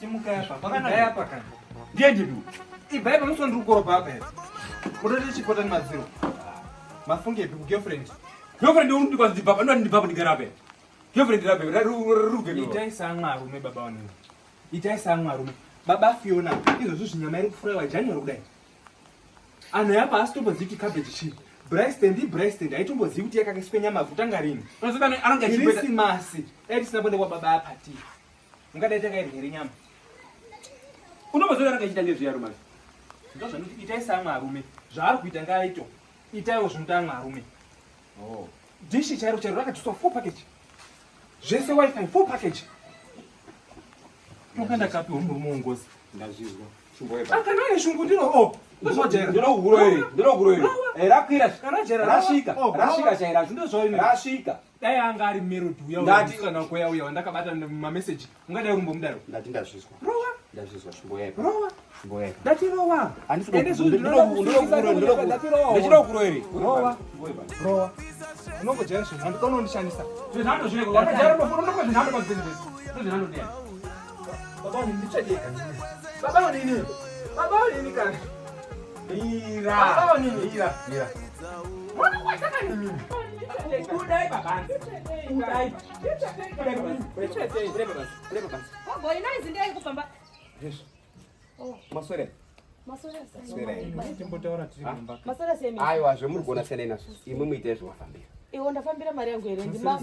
Simuka hapa. Pakana hapa kana. Ndiye tu. Ibaiba musondru koropa hapa. Kodoti chipota ni maziro. Mafunge tu girlfriend. Girlfriend undi kwa ndibaba, ndo ndibaba ndigarabe. Girlfriend rabe, ruge ndo. Itaisa ngarume baba wani. Itaisa ngarume. Baba Fiona, izo zvinyama iri kufura January kudai. Ana yapa asitombo ziti cabbage chi. Breast aitombo zivi kuti yakakiswe nyama kutanga rini. Unozodana ananga chipeta Christmas. Sina bonde kwa baba apati. Ungada itaka iri nyama. Unomozodana kachita ndezvi yaro mari. Ndozvo ndoti itaisa ngarume. Zvaari kuita ngaito. Itaiwo zvinota ngarume. Oh. Dishi charo rakatiswa full package. Zvese wifi full package. Mukanda kapi muongozi. Ndazvizwa. Shumbo yepa. Akana shungu ndiro ndozvojera. Ndinoguro ere. Rakwira. Kana jera Rashika chaira. Ndozvoine. Rashika. Dai anga ari Mereji uya. Ndati kana kuya uya ndakabata ma message. Ungadai urumbo mudaro. Ndati ndazvizwa. Rowa. Ndazvizwa shumbo yepa. Rowa. Shumbo yepa. Ndati rowa. Ndinoguro ere. Rowa. Rowa. Unongojera zvinhu ndikanonishandisa. Zvinhu zvine wakajara nofuna ndokwa zvinhu pabusiness. Zvinhu ndiye. Baba ndichadeka. Baba nini? Baba nini kana? Mira. Baba nini? Mira. Mwana wataka nini? Kudai baba. Kudai. Baba inaizi ndiye kupamba. Yes. Oh, maswere. Maswere sasa. Swere. Timbotaura tiri kumba. Maswere semi. Aiwa zvomurigona sene nazo. Imwe muite zvomafambira. Iwo ndafambira mari yangu ere ndima.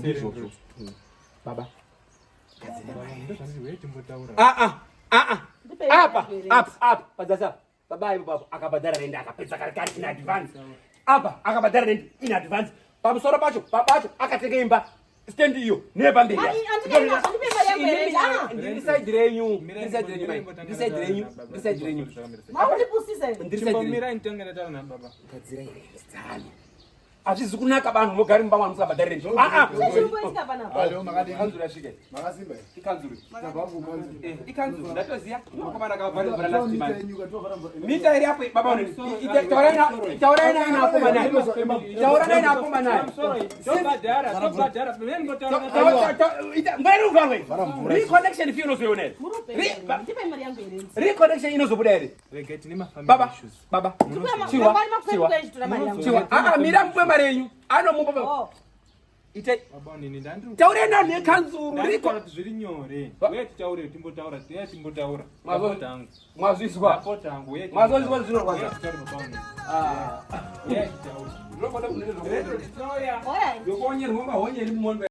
Baba. Apa. Padzasa. Baba ipo baba akabhadhara rent akapedza kari in advance. Apa akabhadhara rent in advance. Pamusoro pacho babacho akatenga imba. Stand iyo nepamberi. Andipe mari yangu ere. Ndiside renyu. Maundipusisa ere. Ndimbomira intenga ndataura na baba. Gadzira ire. Stani. Azvizi kunaka bantu mogari mumba mwana musabhadhara rent. Zvimboitika panapa. Alo makati kanzura svike. Makasimba. Ikanzuru. Ikanzuru ndatoziya. Makomana akavhara last month. Mita iri hapo baba uneni. Tauraina na akomana. Tauraina na akomana. Tobhadhara. Ngari ukarwe. Reconnection fee unozoionera. Ndipe mari yangu ere. Reconnection inozobuda ere. Rega tine mafamily Baba. issues. Baba. Chiwa. Mira mpe mari yenyu. Anomupa baba. Ite Baba nini ndandru. tauraina nekanzuru. Ndikona kuti zviri nyore. Uye titaure timbotaura. Mapotangu. Mwazviswa. Mapotangu. Mwazviswa zvinorwadza. Yes, titaure. Ndinoda kunene Reto tinoya. Ora. Yokonyerwa mahonyeri mumonbe.